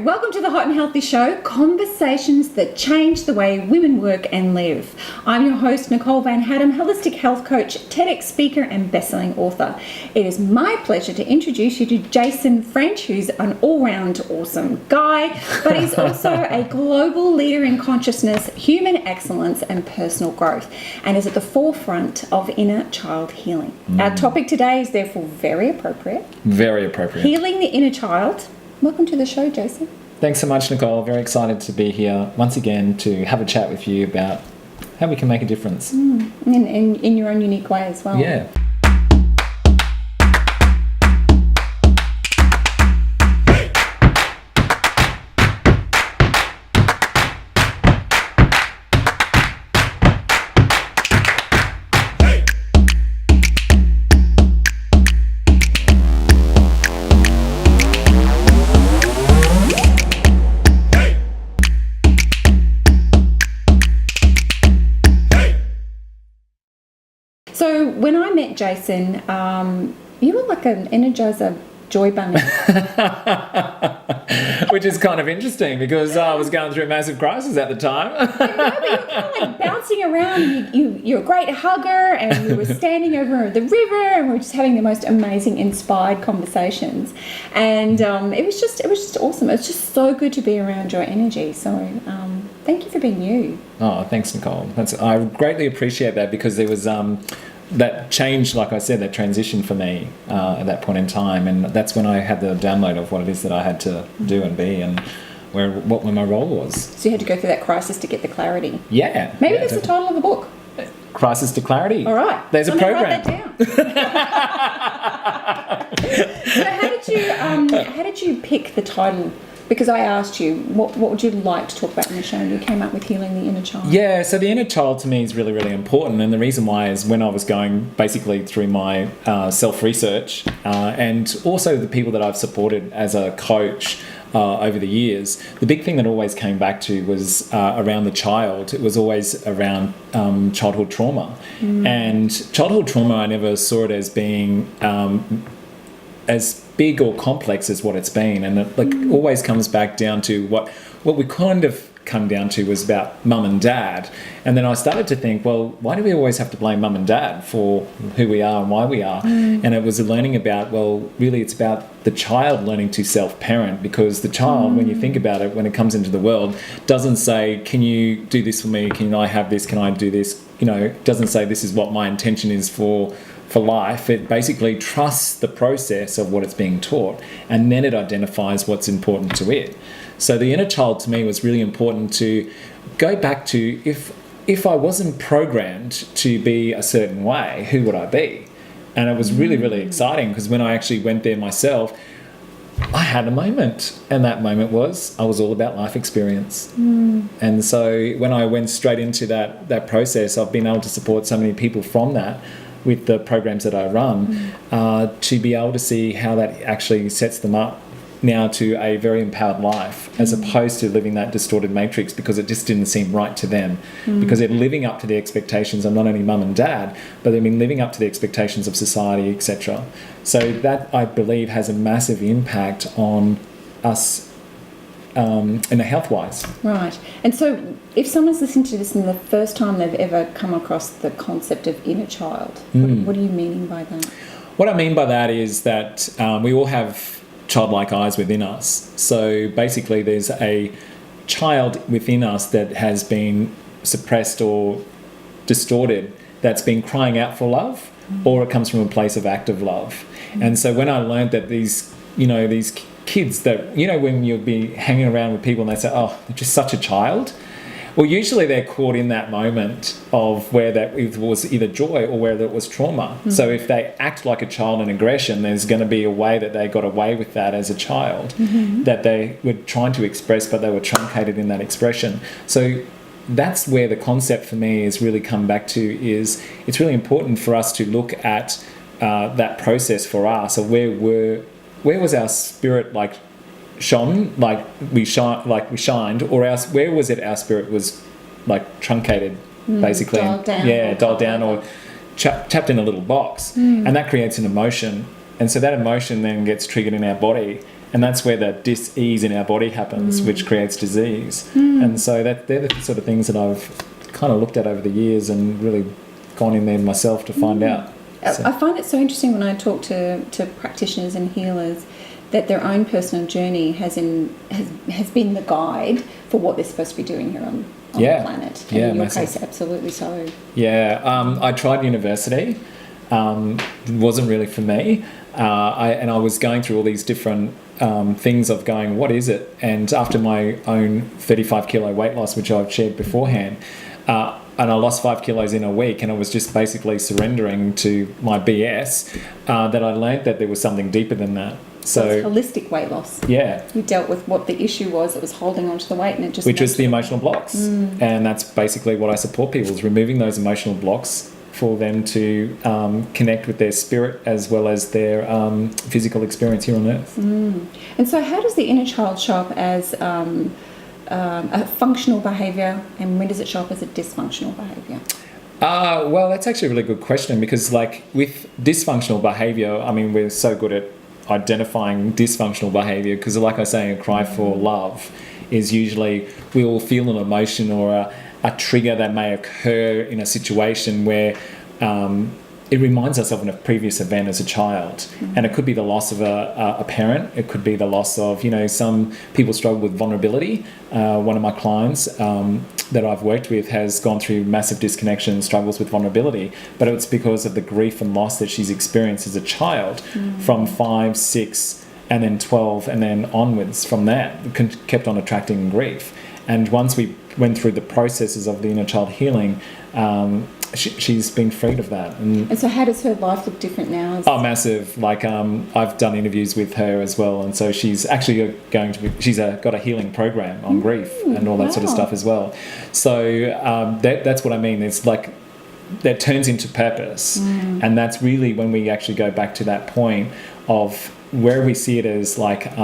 Welcome to the Hot and Healthy Show, conversations that change the way women work and live. I'm your host, Nicole Van Hattem, holistic health coach, TEDx speaker, and bestselling author. It is my pleasure to introduce you to Jason French, who's an all-round awesome guy, but he's also a global leader in consciousness, human excellence, and personal growth, and is at the forefront of inner child healing. Our topic today is therefore very appropriate. Very appropriate. Healing the inner child. Welcome to the show, Jason. Thanks so much, Nicole. Very excited to be here once again to have a chat with you about how we can make a difference. In your own unique way as well. Yeah. So when I met Jason, you were like an Energizer joy bunny. Which is kind of interesting because I was going through a massive crisis at the time. No, but you were kind of like bouncing around. You're a great hugger, and we were standing over the river, and we were just having the most amazing, inspired conversations. And it was just awesome. It was just so good to be around your energy. So thank you for being you. Oh, thanks, Nicole. I greatly appreciate that because there was that change, like I said, that transition for me at that point in time, and that's when I had the download of what it is that I had to do and be, and what my role was. So you had to go through that crisis to get the clarity. Yeah. Maybe that's the title of the book. Crisis to Clarity. All right. There's a program. Write that down. So how did you pick the title? Because I asked you, what would you like to talk about in the show, and you came up with healing the inner child. Yeah, so the inner child to me is really, really important. And the reason why is when I was going basically through my self-research and also the people that I've supported as a coach over the years, the big thing that always came back to was around the child. It was always around childhood trauma. And childhood trauma, I never saw it as being as big or complex as what it's been, and it always comes back down to what we kind of come down to was about mum and dad. And then I started to think, well, why do we always have to blame mum and dad for who we are and why we are? And it was learning about, well, really it's about the child learning to self-parent, because the child, when you think about it, when it comes into the world, doesn't say, can you do this for me? Can I have this? Can I do this? You know, doesn't say this is what my intention is for life. It basically trusts the process of what it's being taught, and then it identifies what's important to it. So the inner child to me was really important to go back to, if I wasn't programmed to be a certain way, who would I be? And it was really, really exciting, because when I actually went there myself, I had a moment, and that moment was I was all about life experience. And so when I went straight into that process, I've been able to support so many people from that with the programs that I run, to be able to see how that actually sets them up now to a very empowered life, as opposed to living that distorted matrix, because it just didn't seem right to them, because they're living up to the expectations of not only mum and dad, but they've been living up to the expectations of society, etc. So that, I believe, has a massive impact on us in a health-wise. Right. And so if someone's listening to this and the first time they've ever come across the concept of inner child, what are you meaning by that? What I mean by that is that we all have childlike eyes within us. So basically there's a child within us that has been suppressed or distorted, that's been crying out for love, or it comes from a place of active love. And so when I learned that these kids that, when you'll be hanging around with people and they say, oh, they're just such a child. Well, usually they're caught in that moment of where that it was either joy or where it was trauma. So if they act like a child in aggression, there's going to be a way that they got away with that as a child, that they were trying to express, but they were truncated in that expression. So that's where the concept for me is really come back to, is it's really important for us to look at that process for us, of where was our spirit shone, we shined, or where was it our spirit was truncated, basically, dialed down, or trapped in a little box, and that creates an emotion, and so that emotion then gets triggered in our body, And that's where the dis-ease in our body happens, which creates disease. And so they're the sort of things that I've kind of looked at over the years and really gone in there myself to find out. So. I find it so interesting when I talk to practitioners and healers that their own personal journey has been the guide for what they're supposed to be doing here on the planet. And in your case, absolutely so. Yeah, I tried university. It wasn't really for me. I was going through all these different things of going, what is it? And after my own 35 kilo weight loss, which I've shared beforehand, and I lost 5 kilos in a week, and I was just basically surrendering to my BS, that I learned that there was something deeper than that. So it's holistic weight loss. Yeah. You dealt with what the issue was that was holding on to the weight, and it just... Which was the emotional blocks. And that's basically what I support people, is removing those emotional blocks for them to connect with their spirit as well as their physical experience here on earth. And so how does the inner child show up as a functional behaviour, and when does it show up as a dysfunctional behaviour? Well, that's actually a really good question, because like with dysfunctional behaviour, I mean, we're so good at identifying dysfunctional behaviour, because like I say, a cry for love is usually we will feel an emotion or a trigger that may occur in a situation where it reminds us of a previous event as a child. And it could be the loss of a parent. It could be the loss of, some people struggle with vulnerability. One of my clients that I've worked with has gone through massive disconnection, struggles with vulnerability, but it's because of the grief and loss that she's experienced as a child from 5, 6, and then 12, and then onwards from that, kept on attracting grief. And once we went through the processes of the inner child healing, she's been freed of that. And so how does her life look different now? Massive. Like I've done interviews with her as well, and so she's actually she's got a healing program on grief and all that sort of stuff as well. So that's what I mean. It's like that turns into purpose, and that's really when we actually go back to that point of where we see it as like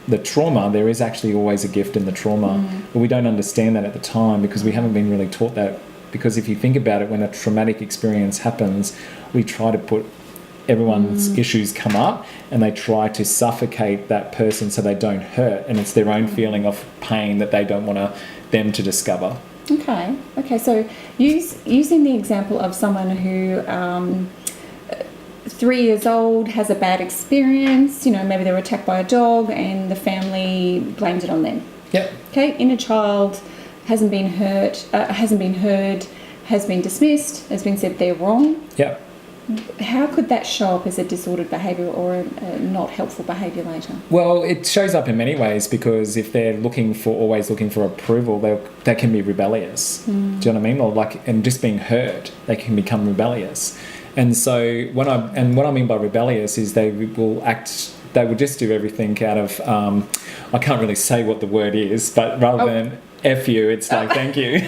the trauma. There is actually always a gift in the trauma, but we don't understand that at the time because we haven't been really taught that. Because if you think about it, when a traumatic experience happens, we try to put everyone's issues come up, and they try to suffocate that person so they don't hurt, and it's their own feeling of pain that they don't want them to discover. Okay. So using the example of someone who 3 years old has a bad experience, maybe they were attacked by a dog and the family blames it on them. Yep. Okay, inner child hasn't been heard, has been dismissed, has been said they're wrong. Yep. How could that show up as a disordered behaviour or a not helpful behaviour later? Well, it shows up in many ways, because if they're always looking for approval, they can be rebellious. Do you know what I mean? Or and just being heard, they can become rebellious. And so what I mean by rebellious is they will just do everything out of, I can't really say what the word is, but rather than F you, it's like, thank you. We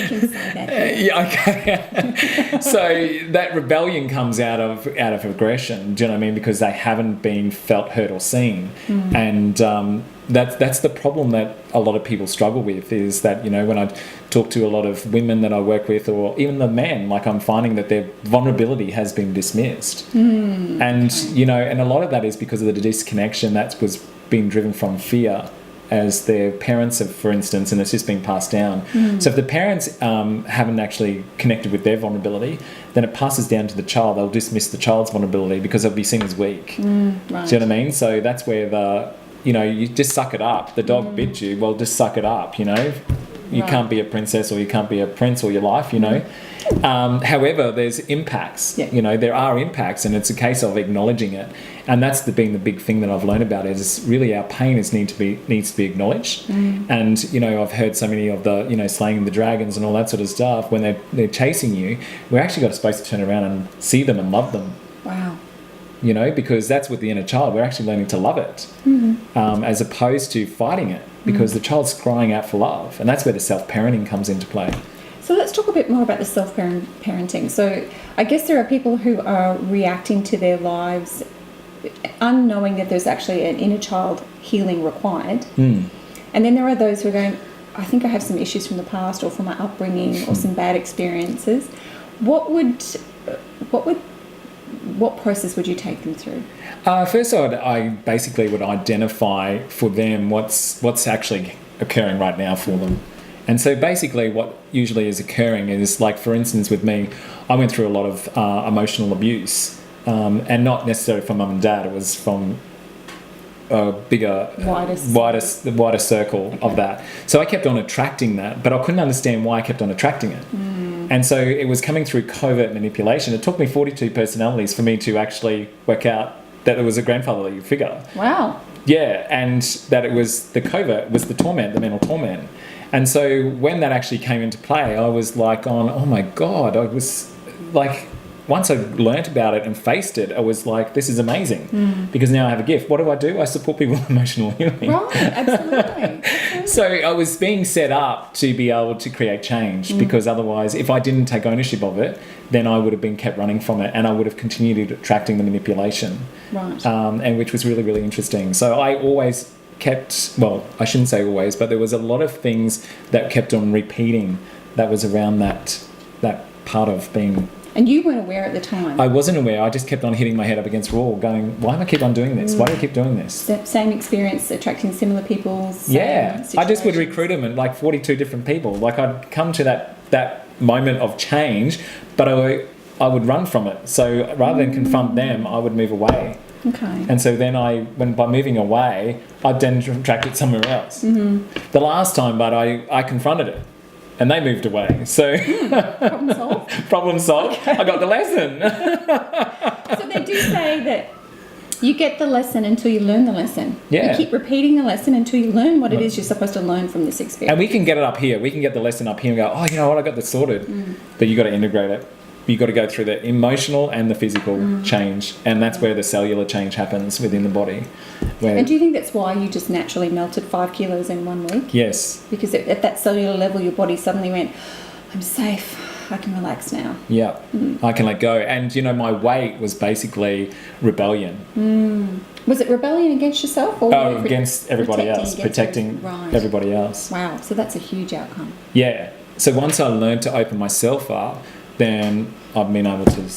can say that. Yeah, okay. So that rebellion comes out of aggression, do you know what I mean? Because they haven't been felt, heard or seen. And that's the problem that a lot of people struggle with, is that, when I talk to a lot of women that I work with, or even the men, like I'm finding that their vulnerability has been dismissed. And, and a lot of that is because of the disconnection that was being driven from fear, as their parents have, for instance, and it's just being passed down. So if the parents haven't actually connected with their vulnerability, then it passes down to the child. They'll dismiss the child's vulnerability because they'll be seen as weak. Right. Do you know what I mean? So that's where you just suck it up. The dog bit you, well, just suck it up, You can't be a princess, or you can't be a prince all your life, However, there's impacts. Yeah. There are impacts, and it's a case of acknowledging it. And that's been the big thing that I've learned about it, is really our pain needs to be acknowledged. And, I've heard so many of the, slaying the dragons and all that sort of stuff. When they're chasing you, we're actually supposed to turn around and see them and love them. Wow. Because that's with the inner child. We're actually learning to love it, as opposed to fighting it, because the child's crying out for love. And that's where the self-parenting comes into play. So let's talk a bit more about the self-parenting. So I guess there are people who are reacting to their lives unknowing that there's actually an inner child healing required. And then there are those who are going, I think I have some issues from the past, or from my upbringing, or some bad experiences. What would what process would you take them through? First, I basically would identify for them what's actually occurring right now for them. And so basically what usually is occurring is, like, for instance, with me, I went through a lot of emotional abuse, and not necessarily from mum and dad. It was from a bigger, wider circle of that. So I kept on attracting that, but I couldn't understand why I kept on attracting it. And so it was coming through covert manipulation. It took me 42 personalities for me to actually work out that it was a grandfatherly figure. Wow. Yeah, and that it was the covert, was the torment, the mental torment. And so when that actually came into play, I was like, oh my God, I was like, once I learnt about it and faced it, I was like, this is amazing, because now I have a gift. What do? I support people with emotional healing. Right, absolutely. So I was being set up to be able to create change, because otherwise, if I didn't take ownership of it, then I would have been kept running from it, and I would have continued attracting the manipulation. Right. And which was really, really interesting. So I always kept, well, I shouldn't say always, but there was a lot of things that kept on repeating that was around that part of being. And you weren't aware at the time? I wasn't aware. I just kept on hitting my head up against the wall going, why do I keep on doing this? Why do I keep doing this? Same experience, attracting similar people. Yeah. I just would recruit them and like 42 different people. Like I'd come to that moment of change, but I would run from it. So rather than confront them, I would move away. Okay. And so then by moving away, I'd then attract it somewhere else. The last time, but I confronted it. And they moved away. So Problem solved. Problem solved. Okay. I got the lesson. So they do say that you get the lesson until you learn the lesson. Yeah. You keep repeating the lesson until you learn what it is you're supposed to learn from this experience. And we can get it up here. We can get the lesson up here and go, oh, you know what, I got this sorted. But you got to integrate it. You got to go through the emotional and the physical change. And that's where the cellular change happens within the body. And do you think that's why you just naturally melted 5 kilos in 1 week? Yes. Because at that cellular level, your body suddenly went, I'm safe, I can relax now. Yeah, I can let go. And, you know, my weight was basically rebellion. Was it rebellion against yourself? Or against everybody else, protecting everybody else. Wow, so that's a huge outcome. Yeah. So once I learned to open myself up, then I've been able to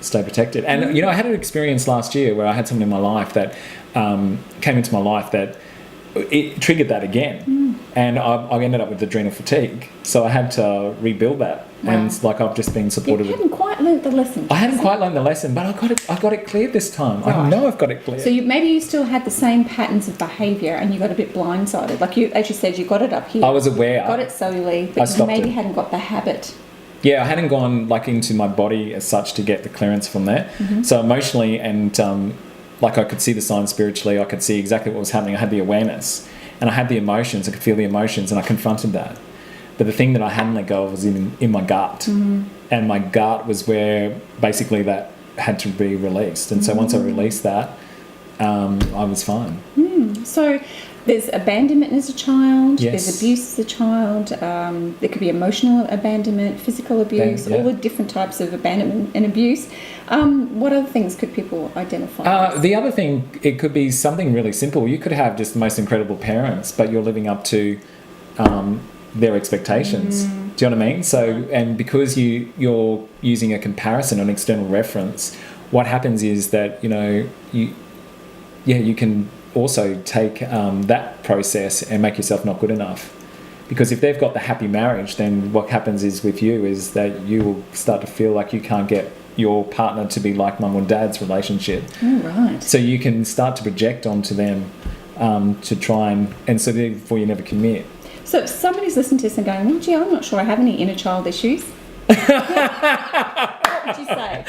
stay protected. And, you know, I had an experience last year where I had someone in my life that came into my life that it triggered that again. And I ended up with adrenal fatigue. So I had to rebuild that. Wow. And like I've just been supported. You hadn't quite learned the lesson. I hadn't quite learned the lesson, but I got it cleared this time. Right. I know I've got it cleared. So maybe you still had the same patterns of behaviour and you got a bit blindsided. Like as you said, you got it up here. I was aware. Got it cellularly, but you maybe hadn't got the habit. Yeah, I hadn't gone like into my body as such to get the clearance from there. So emotionally and like I could see the signs spiritually, I could see exactly what was happening. I had the awareness and I had the emotions. I could feel the emotions and I confronted that. But the thing that I hadn't let go of was in my gut. And my gut was where basically that had to be released. And so once I released that, I was fine. So there's abandonment as a child, yes. There's abuse as a child, there could be emotional abandonment, physical abuse, all the different types of abandonment and abuse. What other things could people identify? The other thing, it could be something really simple. You could have just the most incredible parents, but you're living up to their expectations. Do you know what I mean? So, and because you're using a comparison, an external reference, what happens is that, you know, you can also take that process and make yourself not good enough. Because if they've got the happy marriage, then what happens is with you is that you will start to feel like you can't get your partner to be like mum or dad's relationship. Oh, right. So you can start to project onto them to try and so therefore you never commit. So if somebody's listening to this and going, well, gee, I'm not sure I have any inner child issues. What would you say?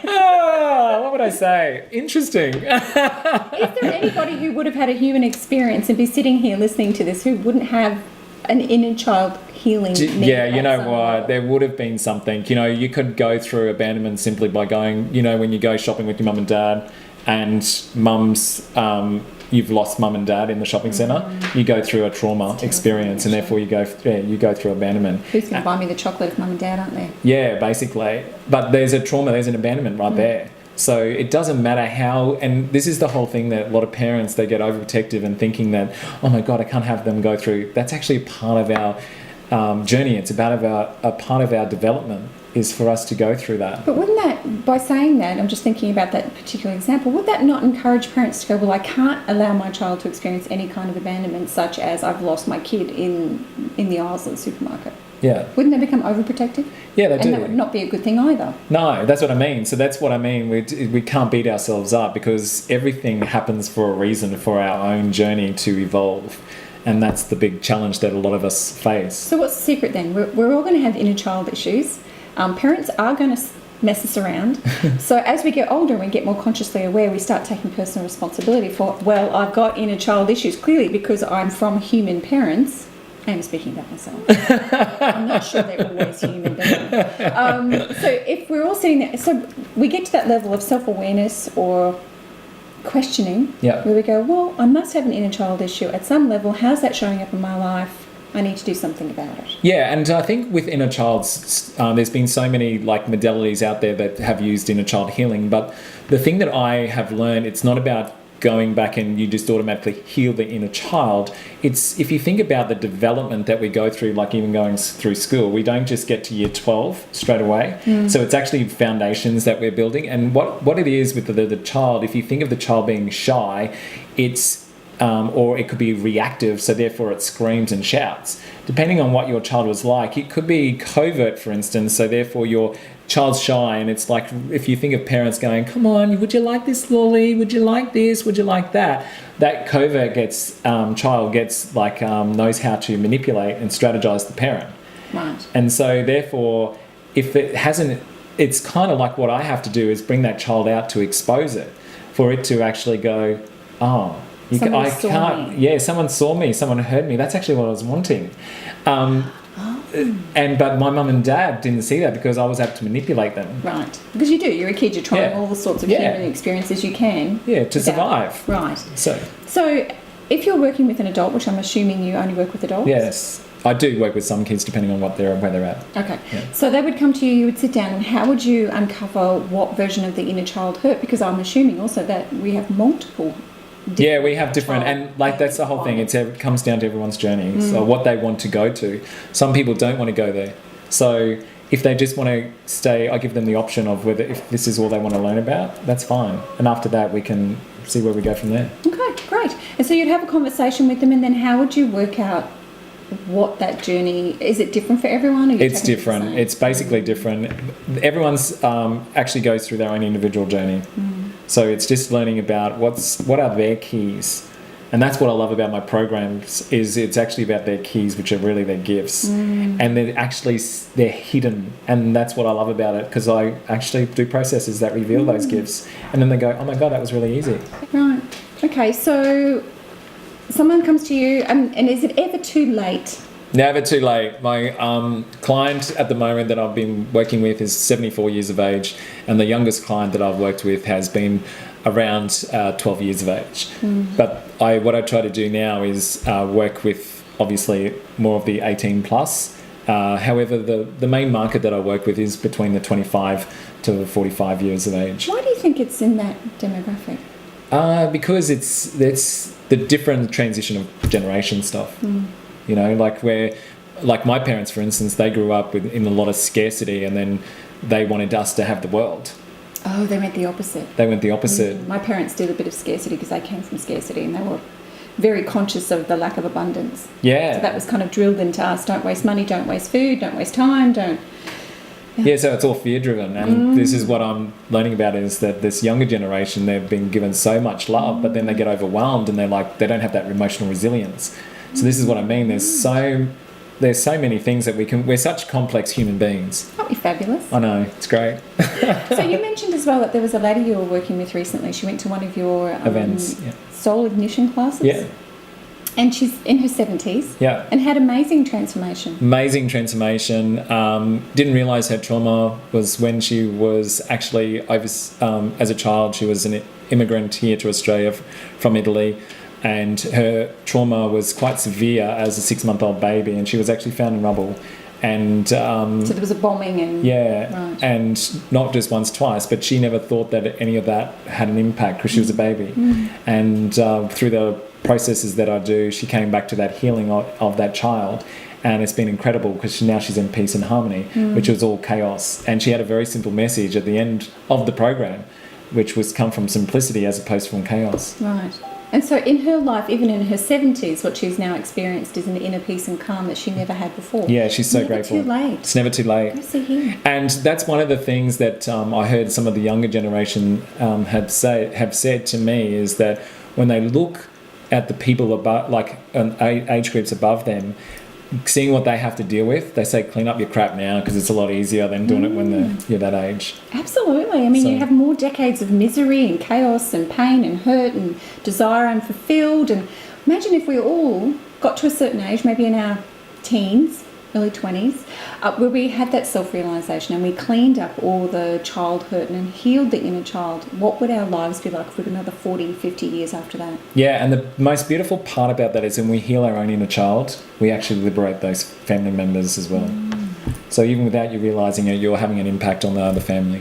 What would I say? Interesting. Is there anybody who would have had a human experience and be sitting here listening to this who wouldn't have an inner child healing need? Yeah, you know what? There would have been something. You know, you could go through abandonment simply by going, you know, when you go shopping with your mum and dad and mum's... you've lost mum and dad in the shopping centre, you go through a trauma experience and therefore you go through abandonment. Who's going to buy me the chocolate if mum and dad aren't there? Yeah, basically. But there's a trauma, there's an abandonment right there. So it doesn't matter how, and this is the whole thing that a lot of parents, they get overprotective and thinking that, oh my God, I can't have them go through. That's actually part of our journey. It's about a part of our development is for us to go through that. But wouldn't that, by saying that, I'm just thinking about that particular example, would that not encourage parents to go, well, I can't allow my child to experience any kind of abandonment, such as I've lost my kid in the aisles of the supermarket? Yeah. Wouldn't they become overprotective? Yeah, they do. And that would not be a good thing either. No, that's what I mean. So that's what I mean. We can't beat ourselves up because everything happens for a reason, for our own journey to evolve. And that's the big challenge that a lot of us face. So what's the secret then? We're all going to have inner child issues. Parents are going to mess us around. So as we get older and we get more consciously aware, we start taking personal responsibility for, well, I've got inner child issues clearly because I'm from human parents. I am speaking about myself. I'm not sure they're always human. So if we're all sitting there, so we get to that level of self-awareness or questioning, where we go, well, I must have an inner child issue at some level. How's that showing up in my life? I need to do something about it. Yeah, and I think with inner child's, there's been so many like modalities out there that have used inner child healing. But the thing that I have learned, it's not about going back and you just automatically heal the inner child. It's if you think about the development that we go through, like even going through school, we don't just get to year 12 straight away. So it's actually foundations that we're building. And what it is with the child, if you think of the child being shy, it's or it could be reactive, so therefore it screams and shouts. Depending on what your child was like, it could be covert, for instance, so therefore your child's shy, and it's like if you think of parents going, come on, would you like this lolly? Would you like this? Would you like that? That covert child gets like knows how to manipulate and strategize the parent. Right. And so therefore, if it hasn't, it's kind of like what I have to do is bring that child out to expose it, for it to actually go, oh, someone saw me, someone heard me. That's actually what I was wanting. But my mum and dad didn't see that because I was able to manipulate them. Right. Because you do. You're a kid. You're trying all the sorts of human experiences you can. Yeah, to survive. Right. So if you're working with an adult, which I'm assuming you only work with adults? Yes. I do work with some kids depending on where they're at. Okay. Yeah. So they would come to you would sit down, and how would you uncover what version of the inner child hurt? Because I'm assuming also that we have multiple. Yeah, we have different, and like that's the whole thing. It comes down to everyone's journey, so what they want to go to. Some people don't want to go there. So if they just want to stay, I give them the option of whether if this is all they want to learn about, that's fine. And after that, we can see where we go from there. Okay, great. And so you'd have a conversation with them, and then how would you work out what that journey is? It different for everyone? It's different. It's basically different. Everyone's actually goes through their own individual journey. So it's just learning about what are their keys. And that's what I love about my programs is it's actually about their keys, which are really their gifts. And they're hidden. And that's what I love about it, because I actually do processes that reveal those gifts. And then they go, oh my God, that was really easy. Right. Okay, so someone comes to you, and is it ever too late? Never too late. My client at the moment that I've been working with is 74 years of age, and the youngest client that I've worked with has been around 12 years of age. But what I try to do now is work with obviously more of the 18 plus. However, the main market that I work with is between the 25 to 45 years of age. Why do you think it's in that demographic? Because it's the different transition of generation stuff. You know, like my parents, for instance, they grew up in a lot of scarcity, and then they wanted us to have the world. Oh, they went the opposite. My parents did a bit of scarcity because they came from scarcity, and they were very conscious of the lack of abundance. Yeah. So that was kind of drilled into us. Don't waste money, don't waste food, don't waste time, don't... Yeah, so it's all fear-driven, and this is what I'm learning about is that this younger generation, they've been given so much love, but then they get overwhelmed, and they don't have that emotional resilience. So this is what I mean. There's so many things that we're such complex human beings. That'd be fabulous. I know, it's great. So you mentioned as well that there was a lady you were working with recently. She went to one of your events, soul ignition classes. Yeah. And she's in her 70s. Yeah. And had amazing transformation. Didn't realise her trauma was when she was actually as a child. She was an immigrant here to Australia from Italy. And her trauma was quite severe as a 6-month-old baby, and she was actually found in rubble. And so there was a bombing and right. And not just once, twice, but she never thought that any of that had an impact because she was a baby. And through the processes that I do, she came back to that healing of that child. And it's been incredible because now she's in peace and harmony, which was all chaos. And she had a very simple message at the end of the program, which was come from simplicity as opposed from chaos. Right. And so in her life, even in her 70s, what she's now experienced is an inner peace and calm that she never had before. Yeah, she's so grateful. Never too late. It's never too late. Go see him. And that's one of the things that I heard some of the younger generation have said to me is that when they look at the people above, like age groups above them, seeing what they have to deal with, they say clean up your crap now because it's a lot easier than doing it when you're that age. Absolutely. I mean, you have more decades of misery and chaos and pain and hurt and desire unfulfilled. And imagine if we all got to a certain age, maybe in our teens, early 20s, where we had that self-realisation and we cleaned up all the child hurt and healed the inner child. What would our lives be like for another 40, 50 years after that? Yeah, and the most beautiful part about that is when we heal our own inner child, we actually liberate those family members as well. So even without you realising it, you're having an impact on the other family.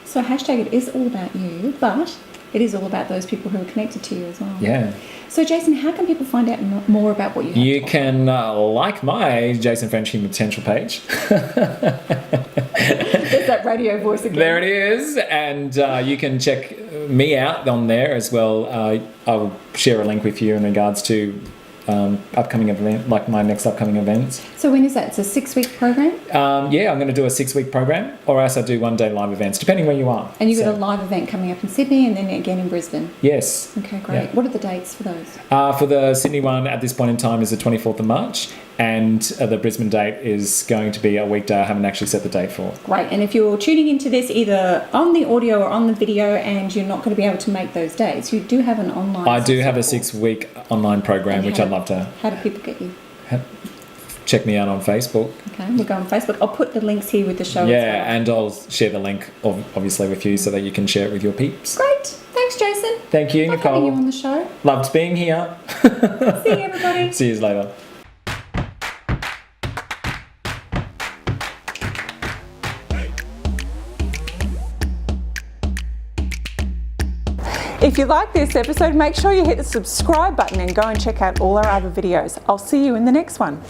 So hashtag it is all about you, but it is all about those people who are connected to you as well. Yeah. So Jason, how can people find out more about what you have? You can like my Jason French Human Potential page. There's that radio voice again. There it is. And you can check me out on there as well. I'll share a link with you in regards to upcoming event, like my next upcoming events. So when is that? It's a 6-week program? Yeah, I'm going to do a 6-week program, or else I do 1-day live events, depending where you are. And you've got a live event coming up in Sydney and then again in Brisbane? Yes. Okay, great. Yeah. What are the dates for those? For the Sydney one at this point in time is the 24th of March, and the Brisbane date is going to be a weekday. I haven't actually set the date for. Great. And if you're tuning into this either on the audio or on the video and you're not going to be able to make those dates, you do have an online... I do have a 6-week online program, which I'd love to... How do people get you? Check me out on Facebook. Okay, we'll go on Facebook. I'll put the links here with the show as well. Yeah, and I'll share the link, obviously, with you so that you can share it with your peeps. Great. Thanks, Jason. Thank you, Love Nicole. having you on the show. Loved being here. See you, everybody. See you later. If you like this episode, make sure you hit the subscribe button and go and check out all our other videos. I'll see you in the next one.